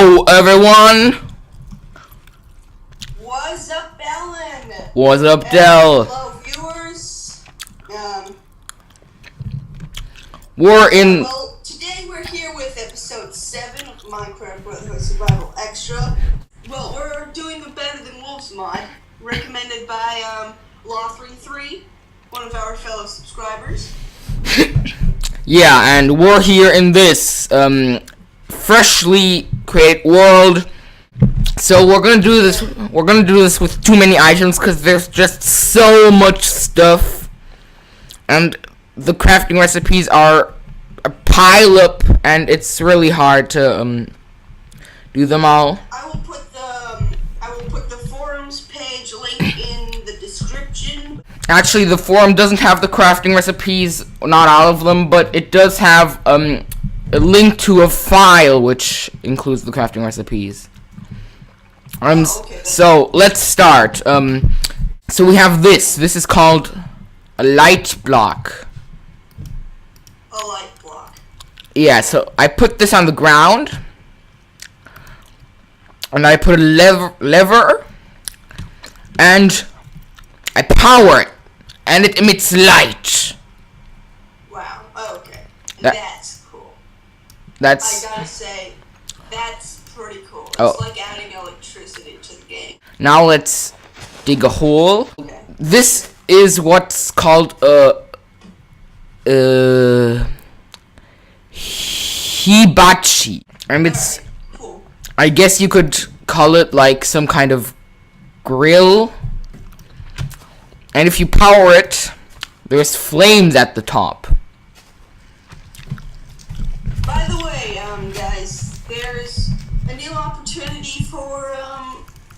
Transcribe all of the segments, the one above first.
Hello, everyone. What's up, Alan? What's up, Dell? Hello, viewers. Well, today we're here with episode 7 of Minecraft Brotherhood Survival Extra. Well, we're doing the Better Than Wolves mod, recommended by Law33, one of our fellow subscribers. Yeah, and we're here in this freshly created world. So we're gonna do this. We're gonna do this with too many items because there's just so much stuff, and the crafting recipes are a pile up, and it's really hard to do them all. I will put the forums page link in the description. Actually, the forum doesn't have the crafting recipes, not all of them, but it does have a link to a file which includes the crafting recipes. Okay, so let's start. So we have this. This is called a light block. A light block. Yeah, so I put this on the ground, and I put a lever, and I power it, and it emits light. Wow. Okay. That's cool. I gotta say, that's pretty cool. It's like adding electricity to the game. Now let's dig a hole. Okay. This is what's called hibachi, and it's Cool. I guess you could call it like some kind of grill. And if you power it, there's flames at the top. By the way, guys, there's a new opportunity for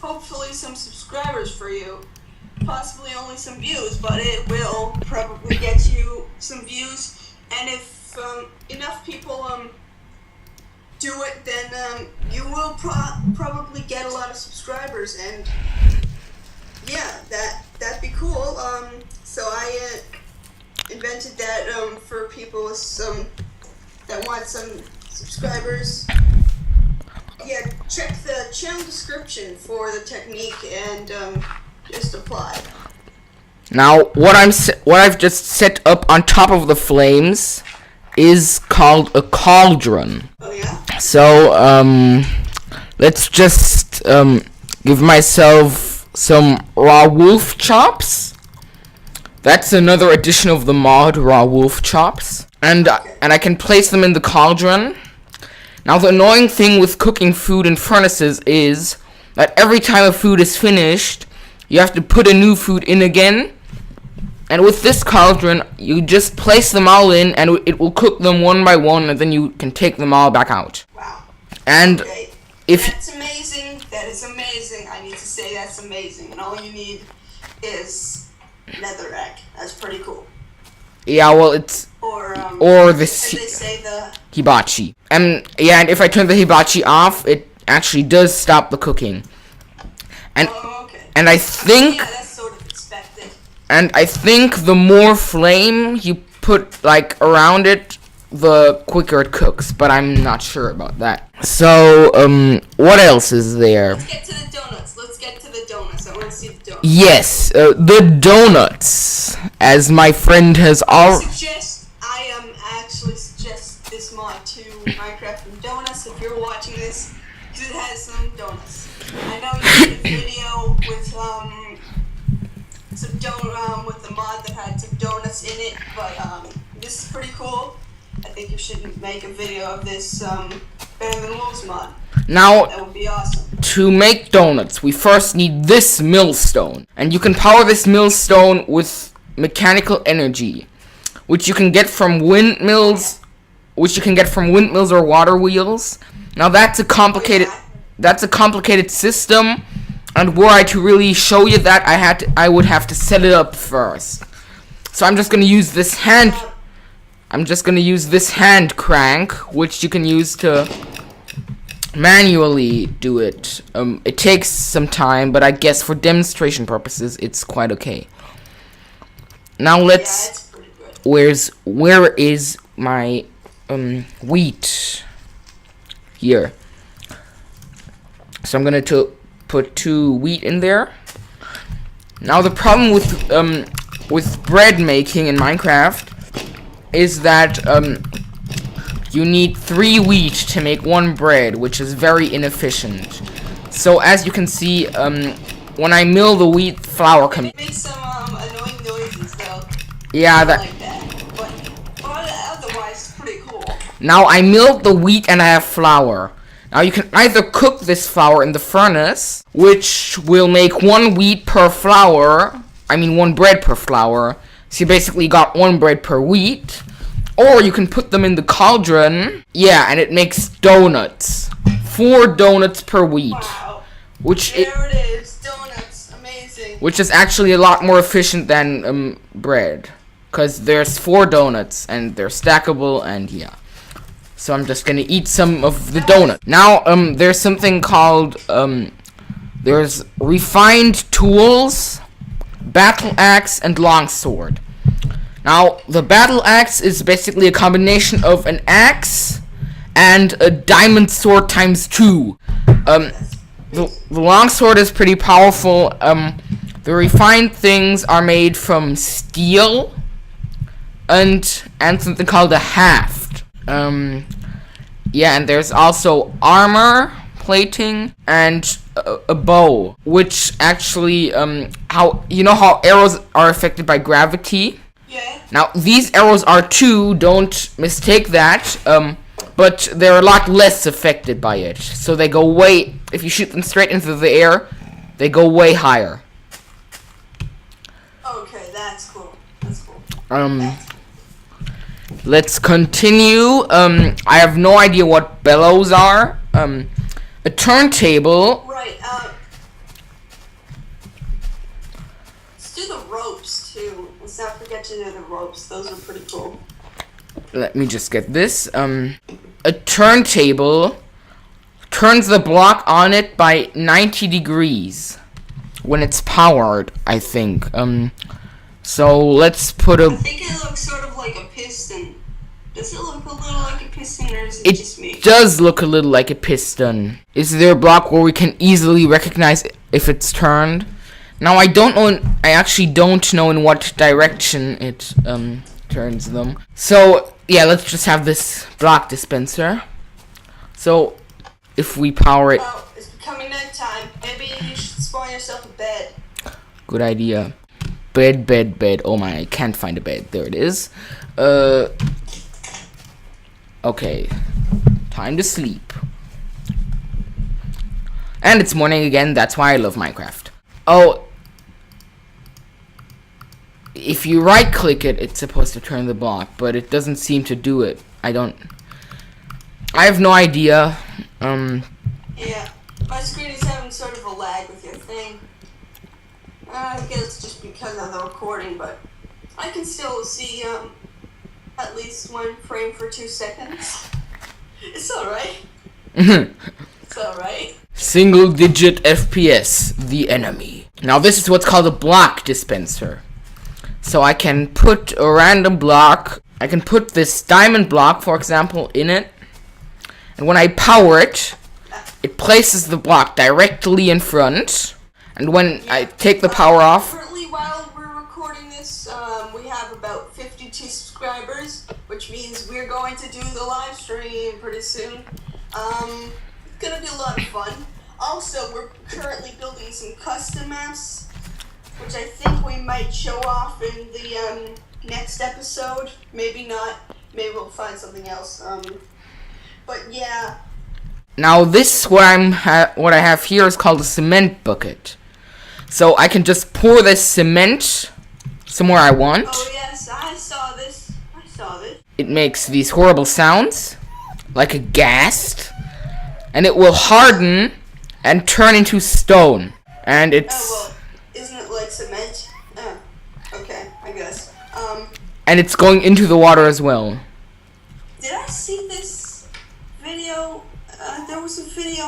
hopefully some subscribers for you. Possibly only some views, but it will probably get you some views. And if enough people do it, then you will probably get a lot of subscribers. And yeah, that'd be cool. So I invented that for people with some that want some subscribers. Yeah, check the channel description for the technique and just apply. Now, what I've just set up on top of the flames is called a cauldron. Oh yeah? So, let's just give myself some raw wolf chops. That's another addition of the mod, raw wolf chops. And I can place them in the cauldron. Now, the annoying thing with cooking food in furnaces is that every time a food is finished, you have to put a new food in again. And with this cauldron, you just place them all in, and it will cook them one by one, and then you can take them all back out. Wow. And Okay. if That's amazing. That is amazing. I need to say that's amazing. And all you need is netherrack. That's pretty cool. yeah, well, it's Or this as they say, the hibachi. And yeah, and if I turn the hibachi off, it actually does stop the cooking. And okay. and I think Yeah, that's sort of expected. and I think the more flame you put like around it, the quicker it cooks, but I'm not sure about that. So, what else is there? Let's get to the donuts. I want to see the donuts. Yes, the donuts, as my friend has already. I actually suggest this mod to Minecraft and Donuts if you're watching this, because it has some donuts. I know you did a video with with the mod that had some donuts in it, but this is pretty cool. I think you should make a video of this Better Than Wolves mod. Now, That would be awesome. to make donuts, we first need this millstone, and you can power this millstone with mechanical energy, which you can get from windmills, or water wheels. Now that's a complicated system, and were I to really show you that, I would have to set it up first. So I'm just gonna use this hand crank, which you can use to manually do it. It takes some time, but I guess for demonstration purposes, it's quite okay. Now let's. Yeah, it's pretty good. Where is my wheat? Here. So I'm gonna put 2 wheat in there. Now the problem with bread making in Minecraft is that you need 3 wheat to make 1 bread, which is very inefficient. So as you can see, when I mill the wheat, flour comes. It makes some annoying noises though. Yeah, I that. like that. But otherwise, it's pretty cool. Now I milled the wheat and I have flour. Now you can either cook this flour in the furnace, which will make 1 wheat per flour. I mean 1 bread per flour. So you basically got 1 bread per wheat. Or you can put them in the cauldron. Yeah, and it makes donuts. 4 donuts per wheat. Wow. Which there it is. Donuts. Amazing. Which is actually a lot more efficient than bread. Because there's 4 donuts and they're stackable and yeah. So I'm just gonna eat some of the donut. Now, there's something called, there's refined tools, battle axe, and longsword. Now, the battle axe is basically a combination of an axe and a diamond sword times 2. The longsword is pretty powerful. The refined things are made from steel and something called a haft. Yeah, and there's also armor plating and a bow, which actually how arrows are affected by gravity? Yeah. Now these arrows are too, don't mistake that, but they're a lot less affected by it. So they go way, if you shoot them straight into the air, they go way higher. Okay, that's cool. That's cool. Let's continue. I have no idea what bellows are. A turntable. Right, let's do the ropes too. Let's not forget to do the ropes. Those are pretty cool. Let me just get this. A turntable turns the block on it by 90 degrees when it's powered, I think. So let's put I think it looks sort of like a piston. Does it look a little like a piston, or is it just me? It does look a little like a piston. Is there a block where we can easily recognize if it's turned? Now I actually don't know in what direction it turns them. So yeah, let's just have this block dispenser. So if we power it. Oh, it's becoming nighttime. Maybe you should spawn yourself a bed. Good idea. Bed. Oh my, I can't find a bed. There it is. Okay. Time to sleep. And it's morning again, that's why I love Minecraft. Oh. If you right click it, it's supposed to turn the block, but it doesn't seem to do it. I have no idea. Yeah. My screen is having sort of a lag with your thing. I guess it's just because of the recording, but I can still see at least 1 frame for 2 seconds. It's alright. It's alright. Single digit FPS, the enemy. Now this is what's called a block dispenser. So I can put a random block. I can put this diamond block, for example, in it. And when I power it, it places the block directly in front. And when I take the power off. Currently, while we're recording this, we have about 52 subscribers, which means we're going to do the live stream pretty soon. It's gonna be a lot of fun. Also, we're currently building some custom maps, which I think we might show off in the next episode. Maybe not. Maybe we'll find something else. But yeah. Now this what I have here is called a cement bucket. So I can just pour this cement somewhere I want. Oh yes, I saw this. It makes these horrible sounds, like a ghast, and it will harden and turn into stone. And it's. Oh well, isn't it like cement? Oh, okay, I guess. And it's going into the water as well. Did I see this video? There was a video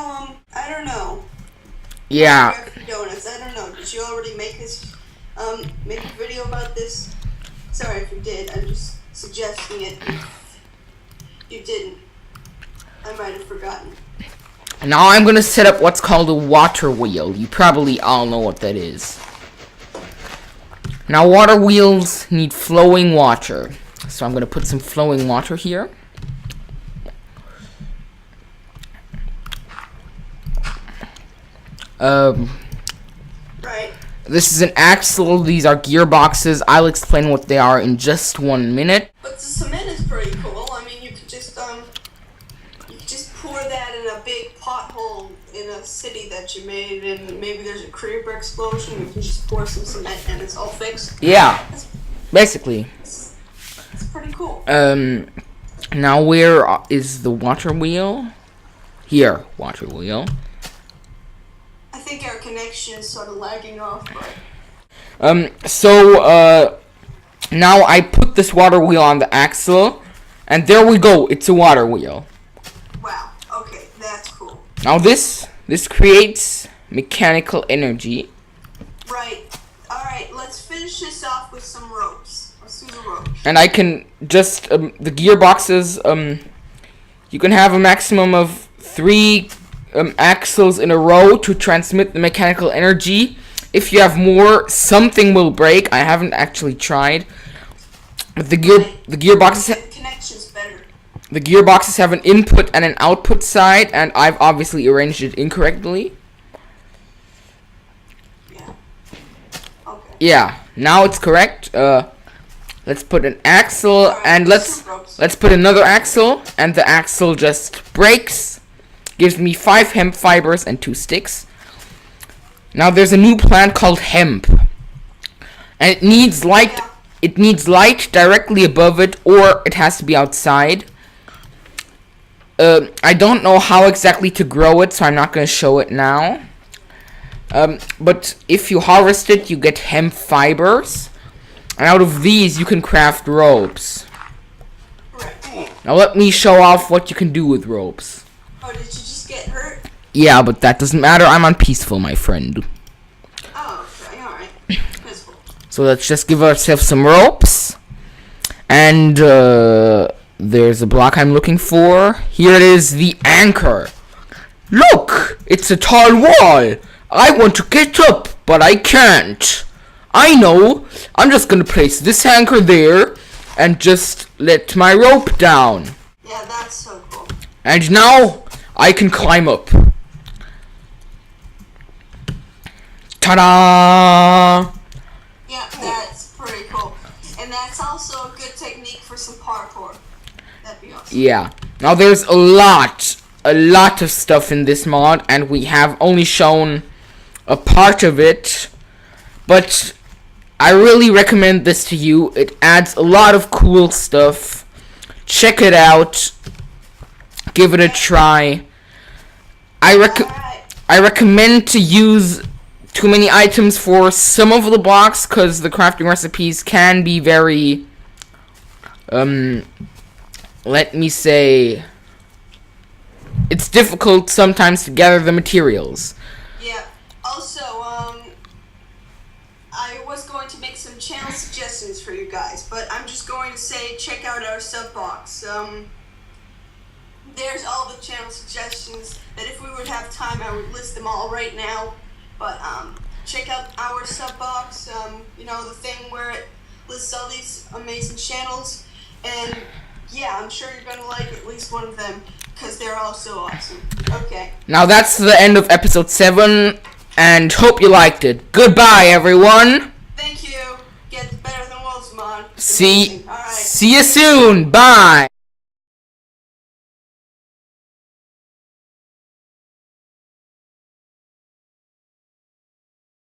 I don't know. Yeah. Donuts. I don't know. Did you already make this? Make a video about this? Sorry if you did. I'm just suggesting it. You didn't. I might have forgotten. Now I'm gonna set up what's called a water wheel. You probably all know what that is. Now water wheels need flowing water. So I'm gonna put some flowing water here. Right. This is an axle. These are gearboxes. I'll explain what they are in just 1 minute. But the cement is pretty cool. I mean, you could just pour that in a big pothole in a city that you made, and maybe there's a creeper explosion. You can just pour some cement, and it's all fixed. Yeah, basically. It's pretty cool. Now where is the water wheel? Here, water wheel. I think our connection is sort of lagging off, but... Now I put this water wheel on the axle, and there we go, it's a water wheel. Wow, okay, that's cool. Now this creates mechanical energy. Right, alright, let's finish this off with some ropes. Let's do the ropes. And I can just, the gearboxes, you can have a maximum of 3 axles in a row to transmit the mechanical energy. If you have more, something will break. I haven't actually tried. But the gearboxes connection's better. The gearboxes have an input and an output side, and I've obviously arranged it incorrectly. Yeah. Okay. Yeah, now it's correct. Let's put an axle, Alright, and let's put another axle, and the axle just breaks. Gives me 5 hemp fibers and 2 sticks. Now there's a new plant called hemp, and it needs light. Yeah. It needs light directly above it, or it has to be outside. I don't know how exactly to grow it, so I'm not going to show it now. But if you harvest it, you get hemp fibers, and out of these you can craft ropes. Right. Now let me show off what you can do with ropes. Oh, did you just get hurt? Yeah, but that doesn't matter. I'm on peaceful, my friend. Oh, okay, alright. Peaceful. So let's just give ourselves some ropes. And there's a block I'm looking for. Here it is, the anchor. Look! It's a tall wall. I want to get up, but I can't. I know. I'm just gonna place this anchor there and just let my rope down. Yeah, that's so cool. And now I can climb up. Ta-da! Yeah, that's pretty cool. And that's also a good technique for some parkour. That'd be awesome. Yeah. Now there's a lot of stuff in this mod, and we have only shown a part of it. But I really recommend this to you. It adds a lot of cool stuff. Check it out. Give it a try. I recommend to use too many items for some of the blocks, because the crafting recipes can be very, let me say, it's difficult sometimes to gather the materials. Yeah. Also, I was going to make some channel suggestions for you guys, but I'm just going to say check out our sub box. There's all the channel suggestions that if we would have time, I would list them all right now. But check out our sub box. You know, the thing where it lists all these amazing channels. And yeah, I'm sure you're gonna like at least one of them because they're all so awesome. Okay. Now that's the end of episode 7, and hope you liked it. Goodbye, everyone. Thank you. Get better than Wolfsmon. See All right. you soon. Bye.